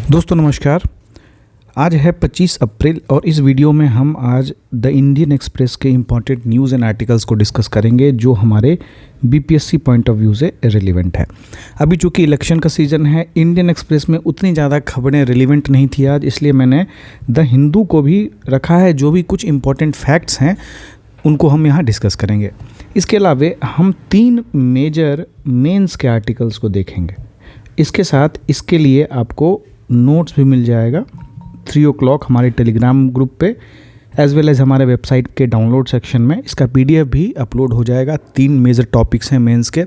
दोस्तों नमस्कार। आज है 25 अप्रैल और इस वीडियो में हम आज द इंडियन एक्सप्रेस के इम्पॉर्टेंट न्यूज़ एंड आर्टिकल्स को डिस्कस करेंगे जो हमारे बीपीएससी पॉइंट ऑफ व्यू से रिलेवेंट है। अभी चूंकि इलेक्शन का सीज़न है, इंडियन एक्सप्रेस में उतनी ज़्यादा खबरें रिलेवेंट नहीं थी आज, इसलिए मैंने द हिंदू को भी रखा है। जो भी कुछ इम्पॉर्टेंट फैक्ट्स हैं उनको हम यहाँ डिस्कस करेंगे। इसके अलावा हम 3 मेजर मेंस के आर्टिकल्स को देखेंगे। इसके साथ इसके लिए आपको नोट्स भी मिल जाएगा 3 o'clock हमारे टेलीग्राम ग्रुप पे, एज वेल एज़ हमारे वेबसाइट के डाउनलोड सेक्शन में इसका पीडीएफ भी अपलोड हो जाएगा। 3 मेजर टॉपिक्स हैं मेंस के,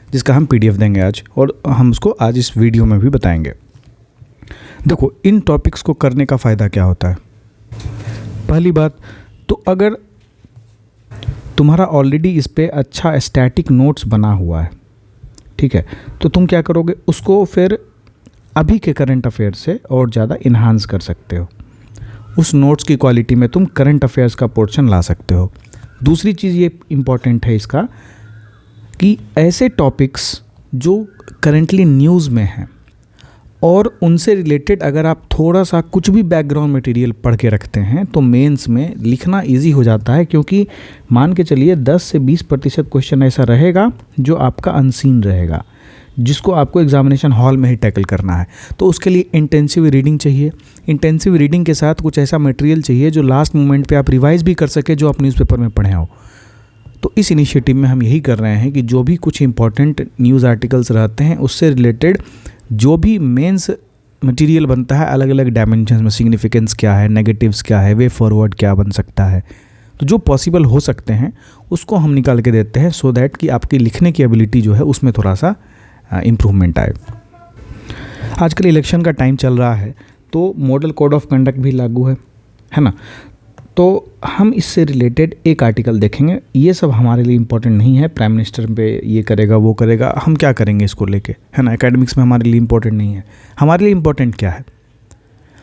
जिसका हम पीडीएफ देंगे आज, और हम उसको आज इस वीडियो में भी बताएंगे। देखो, इन टॉपिक्स को करने का फ़ायदा क्या होता है। पहली बात तो, अगर तुम्हारा ऑलरेडी इस पर अच्छा स्टैटिक नोट्स बना हुआ है, ठीक है, तो तुम क्या करोगे, उसको फिर अभी के करंट अफेयर से और ज़्यादा इन्हांस कर सकते हो। उस नोट्स की क्वालिटी में तुम करंट अफेयर्स का पोर्शन ला सकते हो। दूसरी चीज़ ये इम्पॉर्टेंट है इसका कि ऐसे टॉपिक्स जो करेंटली न्यूज़ में हैं और उनसे रिलेटेड अगर आप थोड़ा सा कुछ भी बैकग्राउंड मटेरियल पढ़ के रखते हैं तो मेंस में लिखना इजी हो जाता है, क्योंकि मान के चलिए 10 से 20% क्वेश्चन ऐसा रहेगा जो आपका अनसीन रहेगा, जिसको आपको एग्जामिनेशन हॉल में ही टैकल करना है। तो उसके लिए इंटेंसिव रीडिंग चाहिए। इंटेंसिव रीडिंग के साथ कुछ ऐसा मटेरियल चाहिए जो लास्ट मोमेंट पे आप रिवाइज भी कर सके, जो आप न्यूज़पेपर में पढ़े हो। तो इस इनिशिएटिव में हम यही कर रहे हैं कि जो भी कुछ इंपॉर्टेंट न्यूज़ आर्टिकल्स रहते हैं उससे रिलेटेड जो भी मेंस मटेरियल बनता है, अलग अलग डायमेंशंस में सिग्निफिकेंस क्या है, नेगेटिव्स क्या है, वे फॉरवर्ड क्या बन सकता है, तो जो पॉसिबल हो सकते हैं उसको हम निकाल के देते हैं, सो दैट कि आपकी लिखने की एबिलिटी जो है उसमें थोड़ा सा इम्प्रूवमेंट आए। आजकल इलेक्शन का टाइम चल रहा है तो मॉडल कोड ऑफ कंडक्ट भी लागू है ना। तो हम इससे रिलेटेड एक आर्टिकल देखेंगे। ये सब हमारे लिए इम्पोर्टेंट नहीं है, प्राइम मिनिस्टर पे ये करेगा वो करेगा, हम क्या करेंगे इसको लेके, है ना। एकेडमिक्स में हमारे लिए इम्पोर्टेंट नहीं है। हमारे लिए इम्पोर्टेंट क्या है,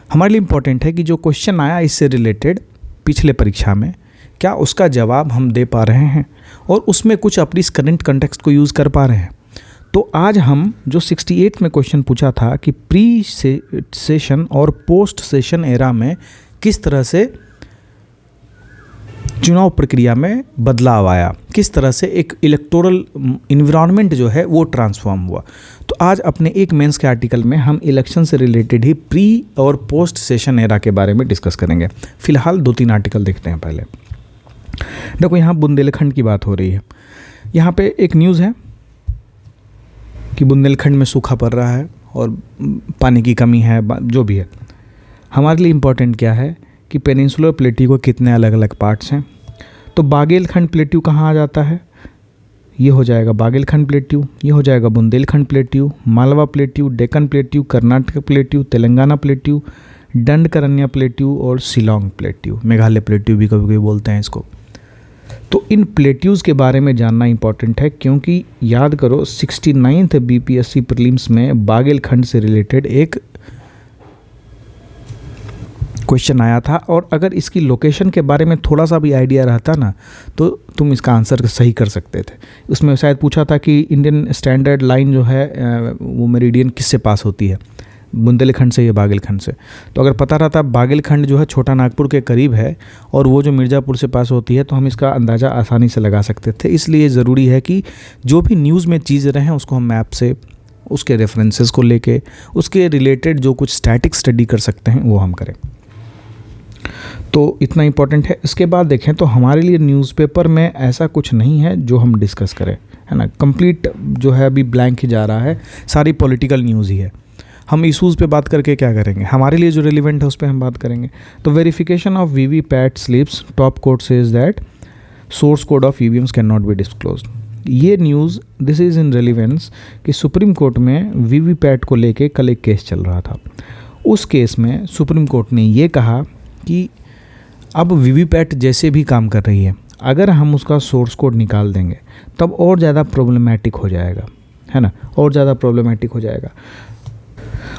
हमारे लिए इम्पोर्टेंट है कि जो क्वेश्चन आया इससे रिलेटेड पिछले परीक्षा में, क्या उसका जवाब हम दे पा रहे हैं और उसमें कुछ अपनी इस करंट कंटेक्स्ट को यूज़ कर पा रहे हैं। तो आज हम जो 68 में क्वेश्चन पूछा था कि प्री सेशन और पोस्ट सेशन एरा में किस तरह से चुनाव प्रक्रिया में बदलाव आया, किस तरह से एक इलेक्टोरल इन्वायरमेंट जो है वो ट्रांसफॉर्म हुआ। तो आज अपने एक मेंस के आर्टिकल में हम इलेक्शन से रिलेटेड ही प्री और पोस्ट सेशन एरा के बारे में डिस्कस करेंगे। फिलहाल 2-3 आर्टिकल देखते हैं। पहले देखो, यहाँ बुंदेलखंड की बात हो रही है। यहाँ पे एक न्यूज़ है कि बुंदेलखंड में सूखा पड़ रहा है और पानी की कमी है, जो भी है। हमारे लिए इम्पोर्टेंट क्या है कि पेनिनसुलर प्लेट्यू को कितने अलग अलग पार्ट्स हैं। तो बागेलखंड प्लेट्यू कहाँ आ जाता है, ये हो जाएगा बागेलखंड प्लेट्यू, ये हो जाएगा Bundelkhand plateau, Malwa plateau, Deccan plateau, Karnataka plateau, Telangana plateau, Dandakaranya plateau और शिलोंग प्लेट्यू, मेघालय प्लेट्यू भी कभी कभी बोलते हैं इसको। तो इन प्लेट्यूज़ के बारे में जानना इंपॉर्टेंट है, क्योंकि याद करो 69th बीपीएससी प्रीलिम्स में बागेलखंड से रिलेटेड एक क्वेश्चन आया था, और अगर इसकी लोकेशन के बारे में थोड़ा सा भी आइडिया रहता ना तो तुम इसका आंसर सही कर सकते थे। उसमें शायद पूछा था कि इंडियन स्टैंडर्ड लाइन जो है वो मेरिडियन किससे पास होती है, बुंदेलखंड से या बागेलखंड से। तो अगर पता रहता बागेलखंड जो है छोटा नागपुर के करीब है और वो जो मिर्ज़ापुर से पास होती है, तो हम इसका अंदाज़ा आसानी से लगा सकते थे। इसलिए ज़रूरी है कि जो भी न्यूज़ में चीज़ें रहें उसको हम मैप से, उसके रेफरेंसेस को लेके, उसके रिलेटेड जो कुछ स्टैटिक स्टडी कर सकते हैं वो हम करें। तो इतना इम्पोर्टेंट है। इसके बाद देखें तो हमारे लिए न्यूज़पेपर में ऐसा कुछ नहीं है जो हम डिस्कस करें, है ना। कंप्लीट जो है अभी ब्लैंक ही जा रहा है, सारी पॉलिटिकल न्यूज़ ही है। हम इशूज़ पे बात करके क्या करेंगे, हमारे लिए जो रिलेवेंट है उस पर हम बात करेंगे। तो verification of VVPAT slips, top court says that source code of EVMs can not be disclosed. ये news this is in relevance कि सुप्रीम कोर्ट में वीवीपैट को लेके कल एक केस चल रहा था। उस केस में सुप्रीम कोर्ट ने ये कहा कि अब वीवीपैट जैसे भी काम कर रही है, अगर हम उसका सोर्स कोड निकाल देंगे तब और ज़्यादा प्रॉब्लमेटिक हो जाएगा, है ना, और ज़्यादा प्रॉब्लमेटिक हो जाएगा।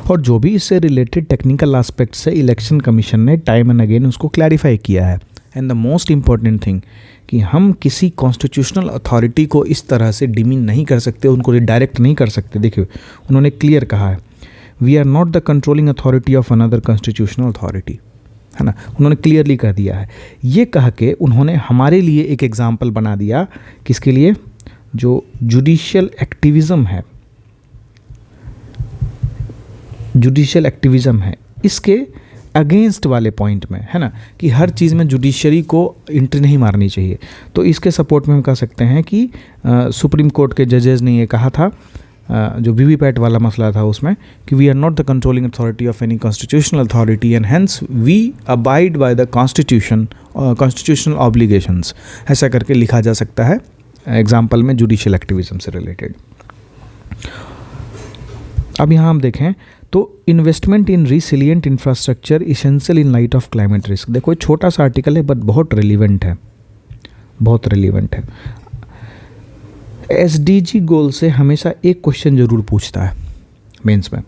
और जो भी इससे रिलेटेड टेक्निकल एस्पेक्ट से इलेक्शन कमीशन ने टाइम एंड अगेन उसको क्लैरिफाई किया है। And the most important thing कि हम किसी कॉन्स्टिट्यूशनल अथॉरिटी को इस तरह से डिमीन नहीं कर सकते, उनको डायरेक्ट नहीं कर सकते। देखिए, उन्होंने क्लियर कहा है we are not the controlling authority of another constitutional authority, है ना, उन्होंने क्लियरली कह दिया है। ये कह के उन्होंने हमारे लिए एक एग्जाम्पल बना दिया, किसके लिए, जो जुडिशियल एक्टिविज़म है, जुडिशियल एक्टिविज़म है, इसके अगेंस्ट वाले पॉइंट में, है ना, कि हर चीज़ में जुडिशरी को एंट्री नहीं मारनी चाहिए। तो इसके सपोर्ट में हम कह सकते हैं कि सुप्रीम कोर्ट के जजेस ने ये कहा था, जो वीवीपैट वाला मसला था उसमें, कि we are not the controlling authority of any constitutional authority and hence we abide by the constitutional obligations, ऐसा करके लिखा जा सकता है एग्जाम्पल में जुडिशियल एक्टिविज़म से रिलेटेड। अब यहाँ हम देखें तो investment in resilient infrastructure essential in light of climate risk. देखो छोटा सा आर्टिकल है बट बहुत रिलीवेंट है, बहुत रिलीवेंट है। एसडीजी गोल से हमेशा एक क्वेश्चन जरूर पूछता है मेंस में,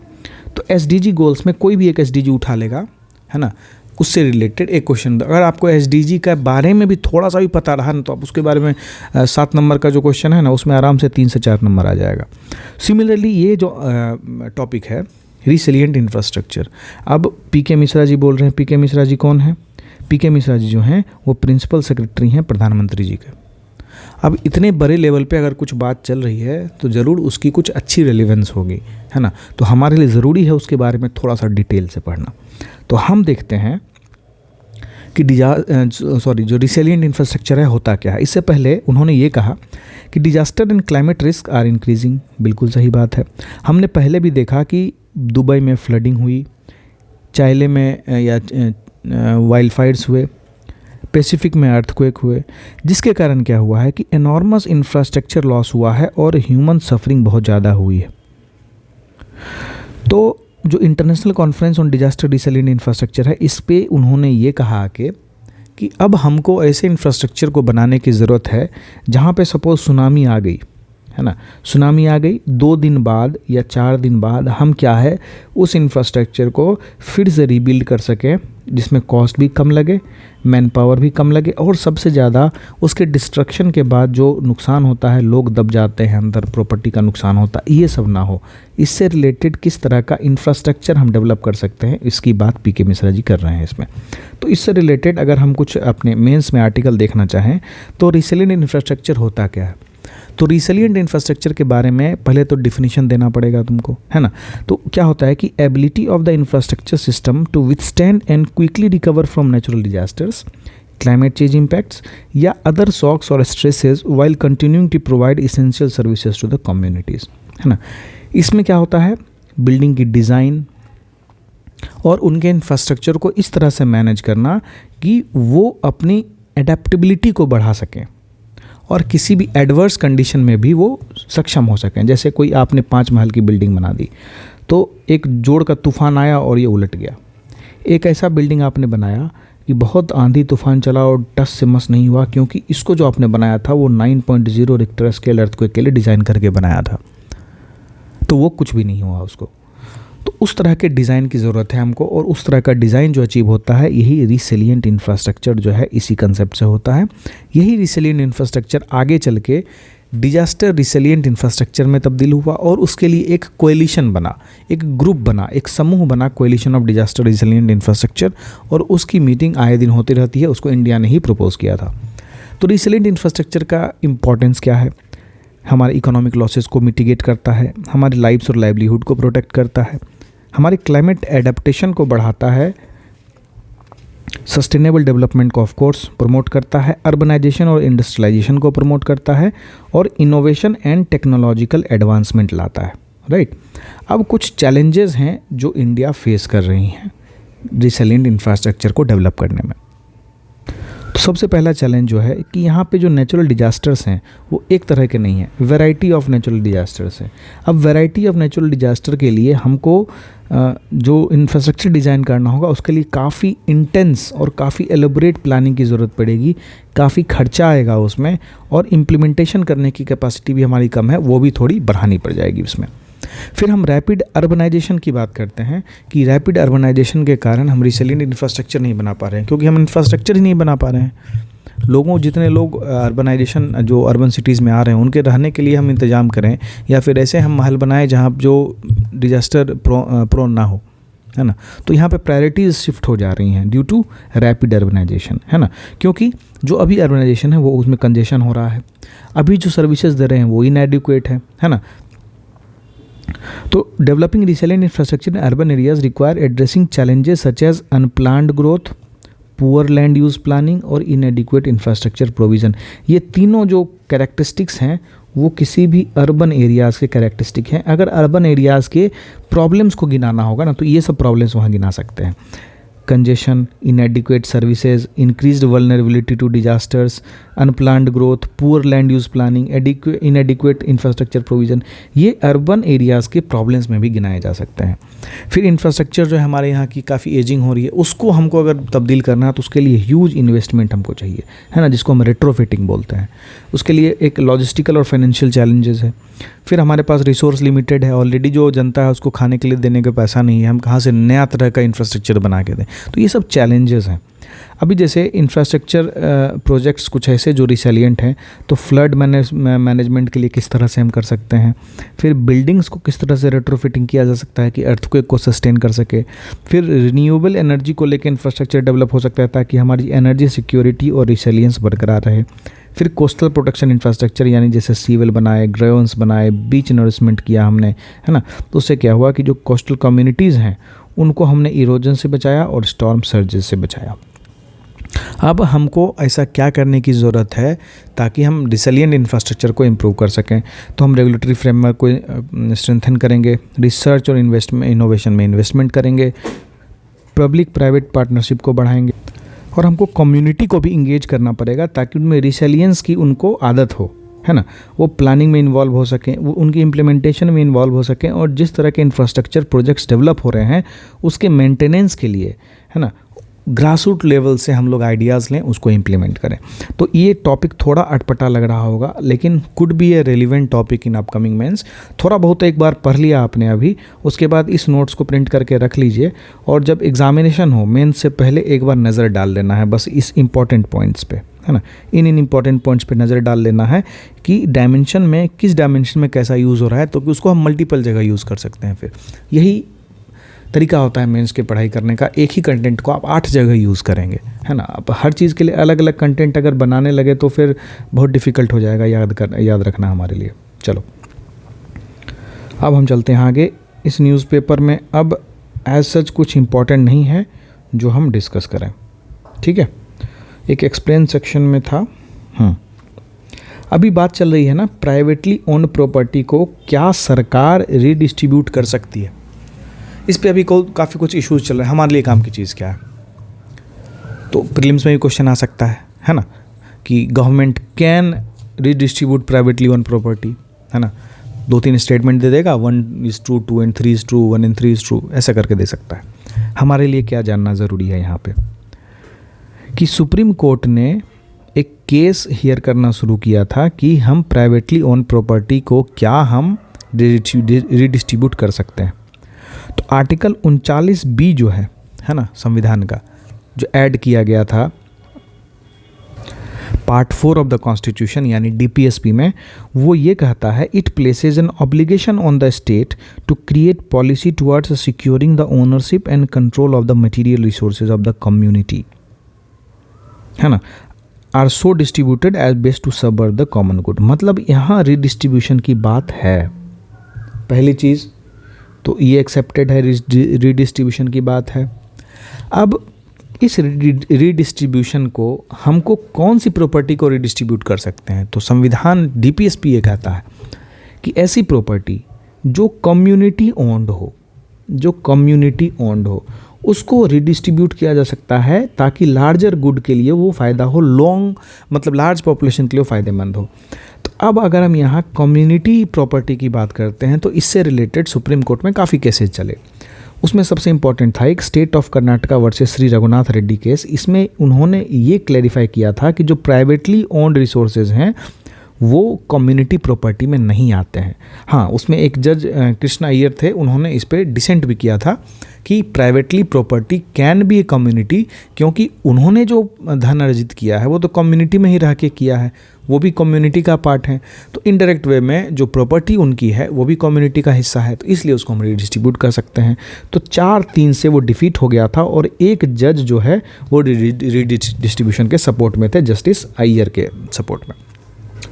तो एसडीजी गोल्स में कोई भी एक एसडीजी उठा लेगा, है ना, उससे रिलेटेड एक क्वेश्चन। अगर आपको एसडीजी के बारे में भी थोड़ा सा भी पता रहा ना, तो आप उसके बारे में 7 नंबर का जो क्वेश्चन है ना, उसमें आराम से 3 से 4 नंबर आ जाएगा। सिमिलरली ये जो टॉपिक है रिसिलियंट इंफ्रास्ट्रक्चर, अब पीके मिश्रा जी बोल रहे हैं। पीके मिश्रा जी कौन है? पीके मिश्रा जी जो हैं वो प्रिंसिपल सेक्रेटरी हैं प्रधानमंत्री जी के। अब इतने बड़े लेवल पे अगर कुछ बात चल रही है तो ज़रूर उसकी कुछ अच्छी रेलेवेंस होगी, है ना, तो हमारे लिए ज़रूरी है उसके बारे में थोड़ा सा डिटेल से पढ़ना। तो हम देखते हैं कि जो रिसिलियंट इंफ्रास्ट्रक्चर है होता क्या है। इससे पहले उन्होंने ये कहा कि disaster and climate risk are increasing, बिल्कुल सही बात है। हमने पहले भी देखा कि दुबई में फ्लडिंग हुई, चाइले में या वाइल्ड फायर्स हुए, पैसिफिक में अर्थक्वेक हुए, जिसके कारण क्या हुआ है कि एनॉर्मस इंफ्रास्ट्रक्चर लॉस हुआ है और ह्यूमन सफरिंग बहुत ज़्यादा हुई है। तो जो international conference on disaster resilient infrastructure है, इस पे उन्होंने ये कहा कि अब हमको ऐसे इंफ्रास्ट्रक्चर को बनाने की ज़रूरत है जहाँ पे सपोज सुनामी आ गई, है ना, सुनामी आ गई 2 दिन बाद या 4 दिन बाद हम क्या है उस इंफ्रास्ट्रक्चर को फिर से रीबिल्ड कर सकें, जिसमें कॉस्ट भी कम लगे, मैन पावर भी कम लगे, और सबसे ज़्यादा उसके डिस्ट्रक्शन के बाद जो नुकसान होता है, लोग दब जाते हैं अंदर, प्रॉपर्टी का नुकसान होता है, ये सब ना हो। इससे रिलेटेड किस तरह का इंफ्रास्ट्रक्चर हम डेवलप कर सकते हैं, इसकी बात पीके मिश्रा जी कर रहे हैं इसमें। तो इससे रिलेटेड अगर हम कुछ अपने मेंस में आर्टिकल देखना चाहें तो रिसिलिएंट इंफ्रास्ट्रक्चर होता क्या है, तो रिसिलिएंट इंफ्रास्ट्रक्चर के बारे में पहले तो डिफिनीशन देना पड़ेगा तुमको, है ना। तो क्या होता है कि ability of the infrastructure system to withstand and quickly recover from natural disasters, climate change impacts या अदर शॉक्स और stresses while continuing to provide essential services to the communities, है ना। इसमें क्या होता है, बिल्डिंग की डिज़ाइन और उनके इंफ्रास्ट्रक्चर को इस तरह से मैनेज करना कि वो अपनी एडेप्टेबिलिटी को बढ़ा सकें और किसी भी एडवर्स कंडीशन में भी वो सक्षम हो सकें। जैसे कोई आपने 5 महल की बिल्डिंग बना दी, तो एक जोड़ का तूफान आया और ये उलट गया। एक ऐसा बिल्डिंग आपने बनाया कि बहुत आंधी तूफान चला और टस से मस नहीं हुआ, क्योंकि इसको जो आपने बनाया था वो 9.0 रिक्टर स्केल अर्थक्वेक के लिए डिज़ाइन करके बनाया था, तो वो कुछ भी नहीं हुआ उसको। तो उस तरह के डिज़ाइन की ज़रूरत है हमको, और उस तरह का डिज़ाइन जो अचीव होता है यही रिसिलिएंट इंफ्रास्ट्रक्चर जो है इसी कंसेप्ट से होता है। यही रिसिलिएंट इंफ्रास्ट्रक्चर आगे चल के डिजास्टर रिसिलिएंट इंफ्रास्ट्रक्चर में तब्दील हुआ और उसके लिए एक कोएलिशन बना, एक ग्रुप बना, एक समूह बना, coalition of disaster resilient infrastructure, और उसकी मीटिंग आए दिन होती रहती है। उसको इंडिया ने ही प्रपोज किया था। तो रिसिलिएंट इंफ्रास्ट्रक्चर का इम्पॉर्टेंस क्या है, हमारे इकोनॉमिक लॉसेस को मिटिगेट करता है, हमारी लाइव्स और लाइवलीहुड को प्रोटेक्ट करता है, हमारे क्लाइमेट एडेप्टेशन को बढ़ाता है, सस्टेनेबल डेवलपमेंट को ऑफ कोर्स प्रमोट करता है, अर्बनाइजेशन और इंडस्ट्रियलाइजेशन को प्रमोट करता है, और इनोवेशन एंड टेक्नोलॉजिकल एडवांसमेंट लाता है, राइट। अब कुछ चैलेंजेस हैं जो इंडिया फेस कर रही हैं रिसिलिएंट इंफ्रास्ट्रक्चर को डेवलप करने में। तो सबसे पहला चैलेंज जो है कि यहाँ पे जो नेचुरल डिजास्टर्स हैं वो एक तरह के नहीं हैं, वैरायटी ऑफ नेचुरल डिजास्टर्स हैं। अब वैरायटी ऑफ नेचुरल डिजास्टर के लिए हमको जो इंफ्रास्ट्रक्चर डिज़ाइन करना होगा उसके लिए काफ़ी इंटेंस और काफ़ी एलोबरेट प्लानिंग की ज़रूरत पड़ेगी, काफ़ी खर्चा आएगा उसमें, और इम्प्लीमेंटेशन करने की कैपेसिटी भी हमारी कम है, वो भी थोड़ी बढ़ानी पड़ जाएगी उसमें। फिर हम रैपिड अर्बनाइजेशन की बात करते हैं कि रैपिड अर्बनाइजेशन के कारण हम रिसिलिएंट इंफ्रास्ट्रक्चर नहीं बना पा रहे हैं, क्योंकि हम इंफ्रास्ट्रक्चर ही नहीं बना पा रहे हैं। लोगों जितने लोग अर्बनाइजेशन जो अर्बन सिटीज़ में आ रहे हैं उनके रहने के लिए हम इंतज़ाम करें, या फिर ऐसे हम महल बनाएं जहाँ जो डिजास्टर प्रोन ना हो, है ना। तो यहाँ पे प्रायोरिटीज़ शिफ्ट हो जा रही हैं ड्यू टू रैपिड अर्बनाइजेशन, है ना। क्योंकि जो अभी अर्बनाइजेशन है वो उसमें कंजेशन हो रहा है, अभी जो सर्विसेज दे रहे हैं वो इनएडिक्वेट है ना। तो developing resilient infrastructure in urban areas require addressing challenges such as unplanned growth, poor land use planning और इनएडिक्वेट इंफ्रास्ट्रक्चर प्रोविज़न। ये तीनों जो कैरेक्टरिस्टिक्स हैं वो किसी भी अर्बन एरियाज़ के कैरेक्टरिस्टिक हैं। अगर अर्बन एरियाज़ के प्रॉब्लम्स को गिनाना होगा ना, तो ये सब प्रॉब्लम्स वहाँ गिना सकते हैं। Congestion, inadequate services, increased vulnerability to disasters, unplanned growth, poor land use planning, inadequate infrastructure provision, ये अर्बन एरियाज़ के प्रॉब्लम्स में भी गिनाए जा सकते हैं। फिर इंफ्रास्ट्रक्चर जो है हमारे यहाँ की काफ़ी एजिंग हो रही है, उसको हमको अगर तब्दील करना है तो उसके लिए ह्यूज इन्वेस्टमेंट हमको चाहिए, है ना, जिसको हम रेट्रोफिटिंग बोलते हैं। उसके लिए एक लॉजिस्टिकल और फाइनेंशियल चैलेंजेस है। फिर हमारे पास रिसोर्स लिमिटेड है, ऑलरेडी जो जनता है उसको खाने के लिए देने का पैसा नहीं है, हम कहाँ से नया तरह का इंफ्रास्ट्रक्चर बना के दें। तो ये सब चैलेंजेस हैं। अभी जैसे इंफ्रास्ट्रक्चर प्रोजेक्ट्स कुछ ऐसे जो रिसिलिएंट हैं, तो फ्लड मैनेजमेंट के लिए किस तरह से हम कर सकते हैं। फिर बिल्डिंग्स को किस तरह से रेट्रोफिटिंग किया जा सकता है कि अर्थक्वेक को सस्टेन कर सके। फिर रिन्यूएबल एनर्जी को लेकर इंफ्रास्ट्रक्चर डेवलप हो सकता है ताकि हमारी एनर्जी सिक्योरिटी और रिसिलियंस बरकरार रहे। फिर कोस्टल प्रोटेक्शन इंफ्रास्ट्रक्चर, यानी जैसे सीवेल बनाए, ग्रेवंस बनाए, बीच नरिशमेंट किया हमने, है ना। तो उससे क्या हुआ कि जो कोस्टल कम्युनिटीज़ हैं उनको हमने इरोजन से बचाया और स्टॉर्म सर्जेस से बचाया। अब हमको ऐसा क्या करने की ज़रूरत है ताकि हम रिसिलिएंट इंफ्रास्ट्रक्चर को इम्प्रूव कर सकें। तो हम रेगुलेटरी फ्रेमवर्क को स्ट्रेंथन करेंगे, रिसर्च और इनोवेशन में इन्वेस्टमेंट करेंगे, पब्लिक प्राइवेट पार्टनरशिप को बढ़ाएंगे, और हमको कम्युनिटी को भी इंगेज करना पड़ेगा ताकि उनमें रिसिलियंस की उनको आदत हो, है ना। वो प्लानिंग में इन्वॉल्व हो सकें, वो उनकी इम्प्लीमेंटेशन में इन्वॉल्व हो सकें, और जिस तरह के इंफ्रास्ट्रक्चर प्रोजेक्ट्स डेवलप हो रहे हैं उसके मेंटेनेंस के लिए, है ना, ग्रासरूट लेवल से हम लोग आइडियाज़ लें, उसको इम्प्लीमेंट करें। तो ये टॉपिक थोड़ा अटपटा लग रहा होगा, लेकिन could be a relevant topic in upcoming mains. थोड़ा बहुत एक बार पढ़ लिया आपने अभी, उसके बाद इस नोट्स को प्रिंट करके रख लीजिए, और जब एग्जामिनेशन हो मेंस से पहले एक बार नज़र डाल लेना है बस इस इंपॉर्टेंट पॉइंट्स पे, है ना। इन इंपॉर्टेंट पॉइंट्स पे नज़र डाल लेना है कि डायमेंशन में किस डायमेंशन में कैसा यूज़ हो रहा है, तो कि उसको हम मल्टीपल जगह यूज़ कर सकते हैं। फिर यही तरीका होता है मेंस के पढ़ाई करने का, एक ही कंटेंट को आप 8 जगह यूज़ करेंगे, है ना। अब हर चीज़ के लिए अलग अलग कंटेंट अगर बनाने लगे तो फिर बहुत डिफ़िकल्ट हो जाएगा याद रखना हमारे लिए। चलो अब हम चलते हैं आगे इस न्यूज़पेपर में। अब एज सच कुछ इम्पॉर्टेंट नहीं है जो हम डिस्कस करें, ठीक है। एक एक्सप्लेन सेक्शन में था। अभी बात चल रही है ना, प्राइवेटली ओन्ड प्रॉपर्टी को क्या सरकार रीडिस्ट्रीब्यूट कर सकती है। इस पे अभी काफ़ी कुछ इश्यूज चल रहे हैं। हमारे लिए काम की चीज़ क्या है, तो प्रीलिम्स में भी क्वेश्चन आ सकता है ना, कि government can redistribute privately own property, है ना। 2-3 स्टेटमेंट दे देगा, 1 is true, 2 and 3 is true, 1 and 3 is true, ऐसा करके दे सकता है। हमारे लिए क्या जानना ज़रूरी है यहाँ पे कि सुप्रीम कोर्ट ने एक केस हियर करना शुरू किया था कि हम प्राइवेटली ओन प्रॉपर्टी को क्या हम रीडिस्ट्रीब्यूट कर सकते हैं। तो आर्टिकल 39B जो है ना, संविधान का जो ऐड किया गया था पार्ट 4 ऑफ द कॉन्स्टिट्यूशन यानी DPSP में, वो ये कहता है it places an obligation on the state to create policy towards securing the ownership and control of the material resources of the community, है ना, are so distributed as best to serve the common good. मतलब यहाँ redistribution की बात है। पहली चीज़ तो ये एक्सेप्टेड है, रीडिस्ट्रीब्यूशन की बात है। अब इस रीडिस्ट्रीब्यूशन को हमको कौन सी प्रॉपर्टी को रीडिस्ट्रीब्यूट कर सकते हैं, तो संविधान DPSP ये कहता है कि ऐसी प्रॉपर्टी जो कम्युनिटी ओन्ड हो, उसको रीडिस्ट्रीब्यूट किया जा सकता है ताकि लार्जर गुड के लिए वो फ़ायदा हो, मतलब लार्ज पॉपुलेशन के लिए फ़ायदेमंद हो। तो अब अगर हम यहाँ कम्युनिटी प्रॉपर्टी की बात करते हैं तो इससे रिलेटेड सुप्रीम कोर्ट में काफ़ी केसेस चले। उसमें सबसे इम्पॉर्टेंट था एक state of Karnataka versus Shri Raghunath Reddy case. इसमें उन्होंने ये क्लैरिफाई किया था कि जो प्राइवेटली ओन्ड रिसोर्सेज हैं वो कम्युनिटी प्रॉपर्टी में नहीं आते हैं। हाँ, उसमें एक जज कृष्णा अय्यर थे, उन्होंने इस पर डिसेंट भी किया था कि privately property can be a community, क्योंकि उन्होंने जो धन अर्जित किया है वो तो कम्युनिटी में ही रह के किया है, वो भी कम्युनिटी का पार्ट है। तो इनडायरेक्ट वे में जो प्रॉपर्टी उनकी है वो भी कम्युनिटी का हिस्सा है, तो इसलिए उसको हम रिडिस्ट्रीब्यूट कर सकते हैं। तो 4-3 से वो डिफीट हो गया था और एक जज जो है वो रिडिस्ट्रीब्यूशन के सपोर्ट में थे, जस्टिस अय्यर के सपोर्ट में।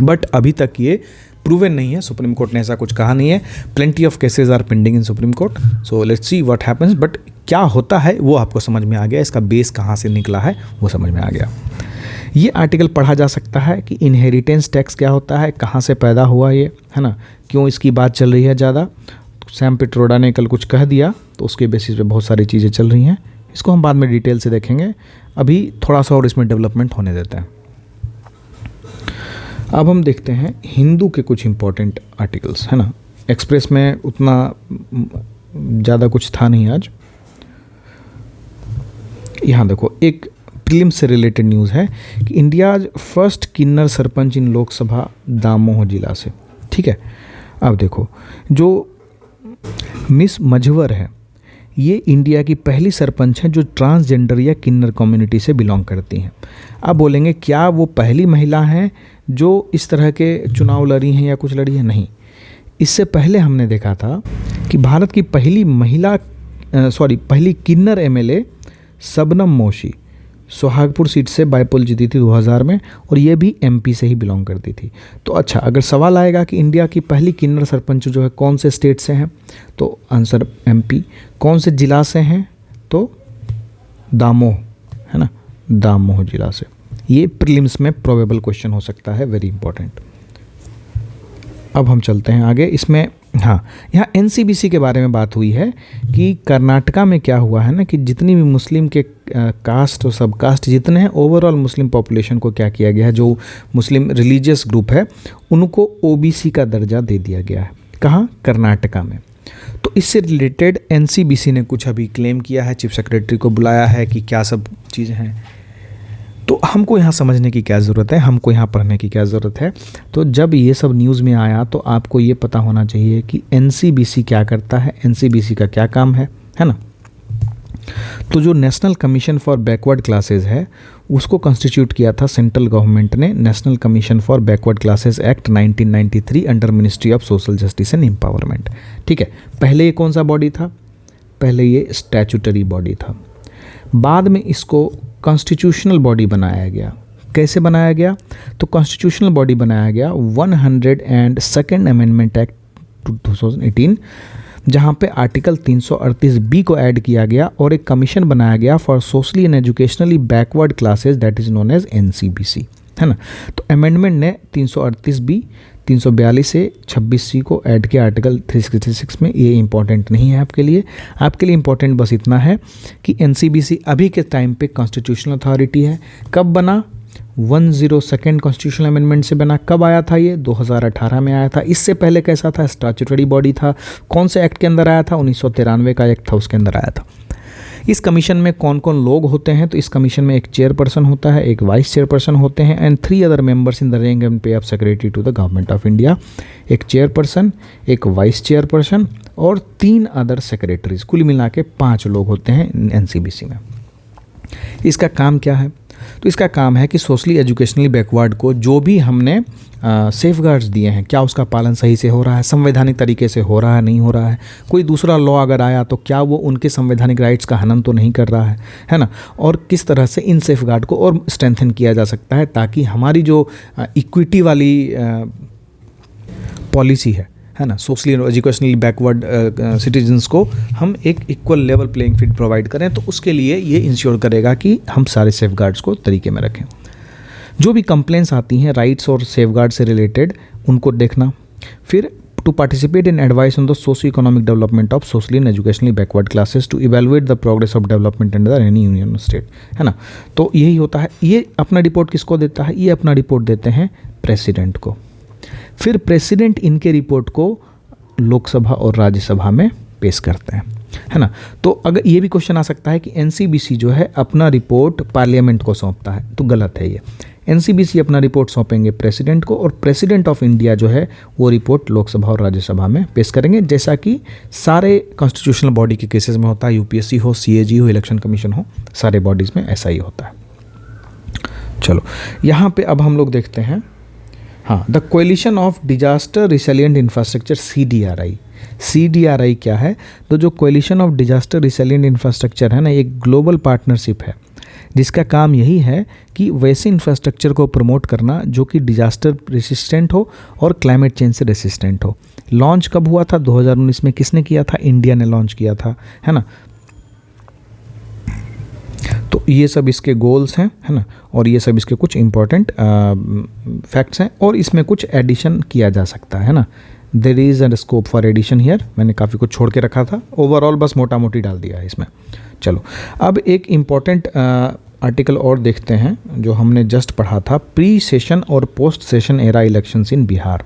बट अभी तक ये प्रूवन नहीं है, सुप्रीम कोर्ट ने ऐसा कुछ कहा नहीं है। Plenty of cases are pending in supreme court, so let's see what happens. But क्या होता है वो आपको समझ में आ गया, इसका बेस कहाँ से निकला है वो समझ में आ गया। ये आर्टिकल पढ़ा जा सकता है कि इनहेरिटेंस टैक्स क्या होता है, कहाँ से पैदा हुआ ये, है ना, क्यों इसकी बात चल रही है ज़्यादा। तो सैम पिट्रोडा ने कल कुछ कह दिया तो उसके बेसिस पे बहुत सारी चीज़ें चल रही हैं, इसको हम बाद में डिटेल से देखेंगे। अभी थोड़ा सा और इसमें डेवलपमेंट होने देते हैं। अब हम देखते हैं हिंदू के कुछ इंपॉर्टेंट आर्टिकल्स, है ना। एक्सप्रेस में उतना ज़्यादा कुछ था नहीं आज। यहाँ देखो एक प्रीलिम्स से रिलेटेड न्यूज़ है कि इंडिया फर्स्ट किन्नर सरपंच इन लोकसभा दामोह जिला से, ठीक है। अब देखो जो मिस मझवर है ये इंडिया की पहली सरपंच हैं जो ट्रांसजेंडर या किन्नर कम्युनिटी से बिलोंग करती हैं। अब बोलेंगे क्या वो पहली महिला हैं जो इस तरह के चुनाव लड़ी हैं या कुछ लड़ी है? नहीं, इससे पहले हमने देखा था कि भारत की पहली किन्नर एमएलए शबनम मोशी सोहागपुर सीट से बाईपोल जीती थी 2000 में, और ये भी एमपी से ही बिलोंग करती थी। तो अच्छा, अगर सवाल आएगा कि इंडिया की पहली किन्नर सरपंच जो है कौन से स्टेट से हैं, तो आंसर एमपी। कौन से जिला से हैं, तो दामोह, है ना, दामोह जिला से। ये प्रीलिम्स में प्रोबेबल क्वेश्चन हो सकता है, वेरी इंपॉर्टेंट। अब हम चलते हैं आगे। इसमें हाँ, यहाँ एनसीबीसी के बारे में बात हुई है कि कर्नाटका में क्या हुआ है ना कि जितनी भी मुस्लिम के कास्ट और सब कास्ट जितने हैं, ओवरऑल मुस्लिम पॉपुलेशन को क्या किया गया है, जो मुस्लिम रिलीजियस ग्रुप है उनको ओबीसी का दर्जा दे दिया गया है। कहाँ? कर्नाटका में। तो इससे रिलेटेड एनसीबीसी ने कुछ अभी क्लेम किया है, चीफ सेक्रेटरी को बुलाया है कि क्या सब चीज़ें हैं। तो हमको यहाँ समझने की क्या ज़रूरत है, हमको यहाँ पढ़ने की क्या ज़रूरत है। तो जब ये सब न्यूज़ में आया तो आपको ये पता होना चाहिए कि एनसीबीसी क्या करता है, एनसीबीसी का क्या काम है ना। तो जो national commission for backward classes है उसको कॉन्स्टिट्यूट किया था सेंट्रल गवर्नमेंट ने, national commission for backward classes act 1993 under ministry of social justice and empowerment, ठीक है। पहले ये कौन सा बॉडी था? पहले ये स्टैट्यूटरी बॉडी था, बाद में इसको कॉन्स्टिट्यूशनल बॉडी बनाया गया। कैसे बनाया गया? तो कॉन्स्टिट्यूशनल बॉडी बनाया गया 102nd अमेंडमेंट एक्ट 2018, जहाँ पे आर्टिकल 338B को ऐड किया गया और एक कमीशन बनाया गया for socially and educationally backward classes that is known as NCBC, है ना। तो अमेंडमेंट ने 338B 342 से 26C को ऐड किया आर्टिकल 366 में। ये इंपॉर्टेंट नहीं है आपके लिए इंपॉर्टेंट बस इतना है कि एनसीबीसी अभी के टाइम पे कॉन्स्टिट्यूशनल अथॉरिटी है। कब बना? 102nd कॉन्स्टिट्यूशनल अमेंडमेंट से बना। कब आया था ये? 2018 में आया था। इससे पहले कैसा था? स्टैट्यूटरी बॉडी था। कौन से एक्ट के अंदर आया था? 1993 का एक्ट था, उसके अंदर आया था। इस कमीशन में कौन कौन लोग होते हैं? तो इस कमीशन में एक चेयरपर्सन होता है, एक वाइस चेयरपर्सन होते हैं, and 3 other members in the rank and pay of secretary to the government of India. एक चेयरपर्सन, एक वाइस चेयरपर्सन और 3 अदर सेक्रेटरीज, कुल मिला के 5 लोग होते हैं एनसीबीसी में। इसका काम क्या है? तो इसका काम है कि सोशली एजुकेशनली बैकवर्ड को जो भी हमने सेफगार्ड्स दिए हैं, क्या उसका पालन सही से हो रहा है, संवैधानिक तरीके से हो रहा है, नहीं हो रहा है। कोई दूसरा लॉ अगर आया तो क्या वो उनके संवैधानिक राइट्स का हनन तो नहीं कर रहा है ना। और किस तरह से इन सेफगार्ड को और स्ट्रेंथन किया जा सकता है ताकि हमारी जो इक्विटी वाली पॉलिसी है ना, सोशली एजुकेशनली बैकवर्ड सिटीजन्स को हम एक equal level playing field provide करें, तो उसके लिए ये इंश्योर करेगा कि हम सारे सेफगार्ड्स को तरीके में रखें। जो भी कंप्लेंट्स आती हैं राइट्स और सेफगार्ड से रिलेटेड, उनको देखना। फिर to participate in advice on the socio economic development of socially and educationally backward classes to evaluate the progress of development in the any union state, है ना। तो यही होता है। ये अपना रिपोर्ट किसको देता है? ये अपना रिपोर्ट देते हैं प्रेसिडेंट को। फिर प्रेसिडेंट इनके रिपोर्ट को लोकसभा और राज्यसभा में पेश करते हैं। है ना। तो अगर ये भी क्वेश्चन आ सकता है कि एनसीबीसी जो है अपना रिपोर्ट पार्लियामेंट को सौंपता है, तो गलत है ये। एनसीबीसी अपना रिपोर्ट सौंपेंगे प्रेसिडेंट को, और प्रेसिडेंट ऑफ इंडिया जो है वो रिपोर्ट लोकसभा और राज्यसभा में पेश करेंगे, जैसा कि सारे कॉन्स्टिट्यूशनल बॉडी के केसेस में होता है। यूपीएससी हो, सीएजी हो, इलेक्शन कमीशन हो, सारे बॉडीज़ में ऐसा ही होता है। चलो यहाँ पे अब हम लोग देखते हैं, हाँ, the coalition of disaster resilient infrastructure, CDRI। CDRI क्या है? तो जो coalition of disaster resilient infrastructure है ना, एक ग्लोबल पार्टनरशिप है जिसका काम यही है कि वैसे इंफ्रास्ट्रक्चर को प्रमोट करना जो कि डिजास्टर रेसिस्टेंट हो और क्लाइमेट चेंज से रेसिस्टेंट हो। लॉन्च कब हुआ था? 2019 में। किसने किया था? इंडिया ने लॉन्च किया था, है ना। तो ये सब इसके गोल्स हैं, है ना, और ये सब इसके कुछ इंपॉर्टेंट फैक्ट्स हैं, और इसमें कुछ एडिशन किया जा सकता है ना। There is a scope for addition here. मैंने काफ़ी कुछ छोड़ के रखा था, ओवरऑल बस मोटा मोटी डाल दिया है इसमें। चलो अब एक इम्पॉर्टेंट आर्टिकल और देखते हैं जो हमने जस्ट पढ़ा था, प्री सेशन और post session era elections in Bihar,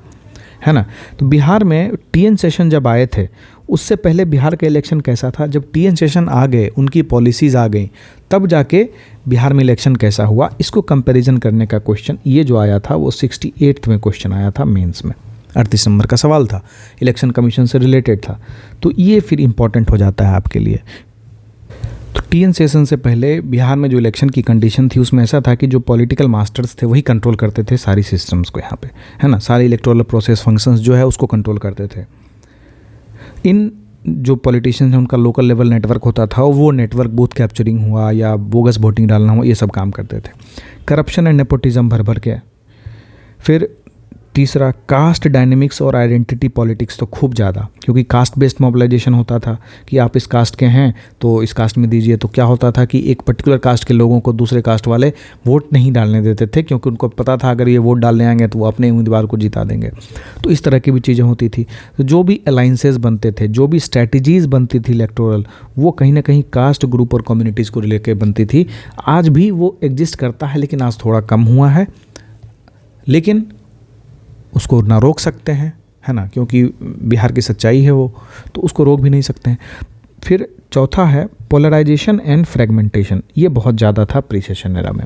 है ना। तो बिहार में TN सेशन जब आए थे, उससे पहले बिहार का इलेक्शन कैसा था? जब TN सेशन आ गए, उनकी पॉलिसीज़ आ गई, तब जाके बिहार में इलेक्शन कैसा हुआ, इसको कंपैरिजन करने का क्वेश्चन ये जो आया था वो 68वें में क्वेश्चन आया था मेंस में। 38 नंबर का सवाल था, इलेक्शन कमीशन से रिलेटेड था। तो ये फिर इम्पॉर्टेंट हो जाता है आपके लिए। तो TN सेशन से पहले बिहार में जो इलेक्शन की कंडीशन थी उसमें ऐसा था कि जो पॉलिटिकल मास्टर्स थे वही कंट्रोल करते थे सारी सिस्टम्स को यहाँ पे, है ना। सारे इलेक्टोरल प्रोसेस फंक्शंस जो है उसको कंट्रोल करते थे। इन जो पॉलिटिशियंस हैं उनका लोकल लेवल नेटवर्क होता था, वो नेटवर्क बूथ कैप्चरिंग हुआ या बोगस वोटिंग डालना हुआ, ये सब काम करते थे। करप्शन एंड नेपोटिज्म भर भर के। फिर तीसरा, कास्ट डायनेमिक्स और आइडेंटिटी पॉलिटिक्स, तो खूब ज़्यादा, क्योंकि कास्ट बेस्ड मोबिलाइजेशन होता था कि आप इस कास्ट के हैं तो इस कास्ट में दीजिए। तो क्या होता था कि एक पर्टिकुलर कास्ट के लोगों को दूसरे कास्ट वाले वोट नहीं डालने देते थे, क्योंकि उनको पता था अगर ये वोट डालने आएंगे तो वो अपने उम्मीदवार को जिता देंगे। तो इस तरह की भी चीज़ें होती थी। तो जो भी अलाइंसेस बनते थे, जो भी स्ट्रैटेजीज़ बनती थी इलेक्टोरल, वो कहीं ना कहीं कास्ट ग्रुप और कम्युनिटीज़ को लेकर बनती थी। आज भी वो एग्जिस्ट करता है, लेकिन आज थोड़ा कम हुआ है, लेकिन उसको ना रोक सकते हैं, है ना, क्योंकि बिहार की सच्चाई है वो, तो उसको रोक भी नहीं सकते हैं। फिर चौथा है पोलराइजेशन एंड फ्रेगमेंटेशन। ये बहुत ज़्यादा था प्री सेशन एरा में।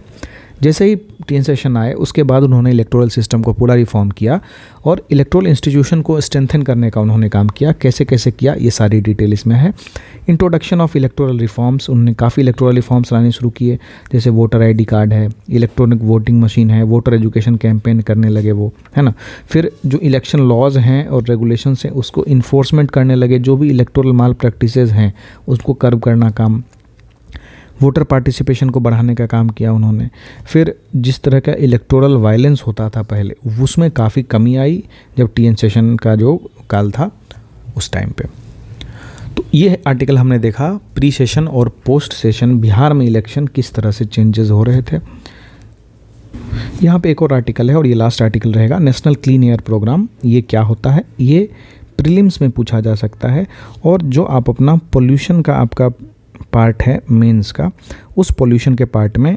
जैसे ही TN सेशन आए उसके बाद उन्होंने इलेक्टोरल सिस्टम को पूरा रिफॉर्म किया और इलेक्टोरल इंस्टीट्यूशन को स्ट्रेंथन करने का उन्होंने काम किया। कैसे कैसे किया, ये सारी डिटेल इसमें है। इंट्रोडक्शन ऑफ इलेक्टोरल रिफॉर्म्स, उन्होंने काफ़ी इलेक्टोरल रिफॉर्म्स लाने शुरू किए, जैसे वोटर ID कार्ड है, इलेक्ट्रॉनिक वोटिंग मशीन है, वोटर एजुकेशन कैंपेन करने लगे वो, है ना। फिर जो इलेक्शन लॉज हैं और रेगुलेशंस हैं उसको इन्फोर्समेंट करने लगे, जो भी इलेक्टोरल माल प्रैक्टिसेस हैं उसको कर्व करना काम। वोटर पार्टिसिपेशन को बढ़ाने का काम किया उन्होंने। फिर जिस तरह का इलेक्टोरल वायलेंस होता था पहले, उसमें काफ़ी कमी आई जब TN सेशन का जो काल था उस टाइम पे। तो ये आर्टिकल हमने देखा, प्री सेशन और पोस्ट सेशन बिहार में इलेक्शन किस तरह से चेंजेस हो रहे थे। यहाँ पे एक और आर्टिकल है और ये लास्ट आर्टिकल रहेगा, नेशनल क्लीन एयर प्रोग्राम। ये क्या होता है, ये प्रीलिम्स में पूछा जा सकता है। और जो आप अपना पोल्यूशन का आपका पार्ट है मेंस का, उस पोल्यूशन के पार्ट में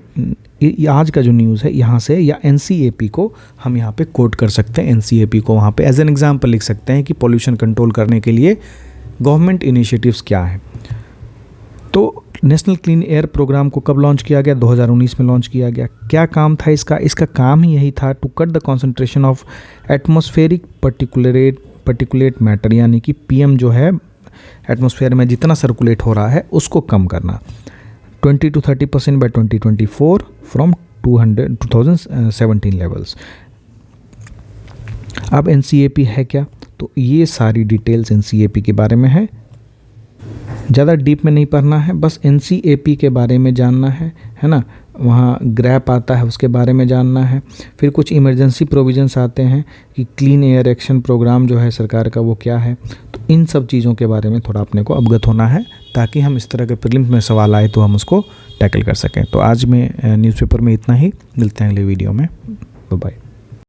आज का जो न्यूज़ है यहाँ से, या NCAP को हम यहाँ पे कोट कर सकते हैं। NCAP को वहाँ पे एज एन एग्जांपल लिख सकते हैं कि पोल्यूशन कंट्रोल करने के लिए गवर्नमेंट इनिशिएटिव्स क्या हैं। तो नेशनल क्लीन एयर प्रोग्राम को कब लॉन्च किया गया? 2019 में लॉन्च किया गया। क्या काम था इसका? इसका काम ही यही था, to cut the concentration of atmospheric particulate matter, यानी कि PM जो है एटमॉस्फेयर में जितना सर्कुलेट हो रहा है उसको कम करना, 20 to 30% बाय 2024 फ्रॉम 2017 लेवल्स। अब NCAP है क्या? तो ये सारी डिटेल्स NCAP के बारे में है, ज़्यादा डीप में नहीं पढ़ना है, बस NCAP के बारे में जानना है ना। वहाँ ग्रैप आता है, उसके बारे में जानना है। फिर कुछ इमरजेंसी प्रोविजंस आते हैं कि क्लीन एयर एक्शन प्रोग्राम जो है सरकार का वो क्या है। तो इन सब चीज़ों के बारे में थोड़ा अपने को अवगत होना है, ताकि हम इस तरह के प्रीलिम्स में सवाल आए तो हम उसको टैकल कर सकें। तो आज में न्यूज़पेपर में इतना ही, मिलते हैं अगले वीडियो में, बाय बाय।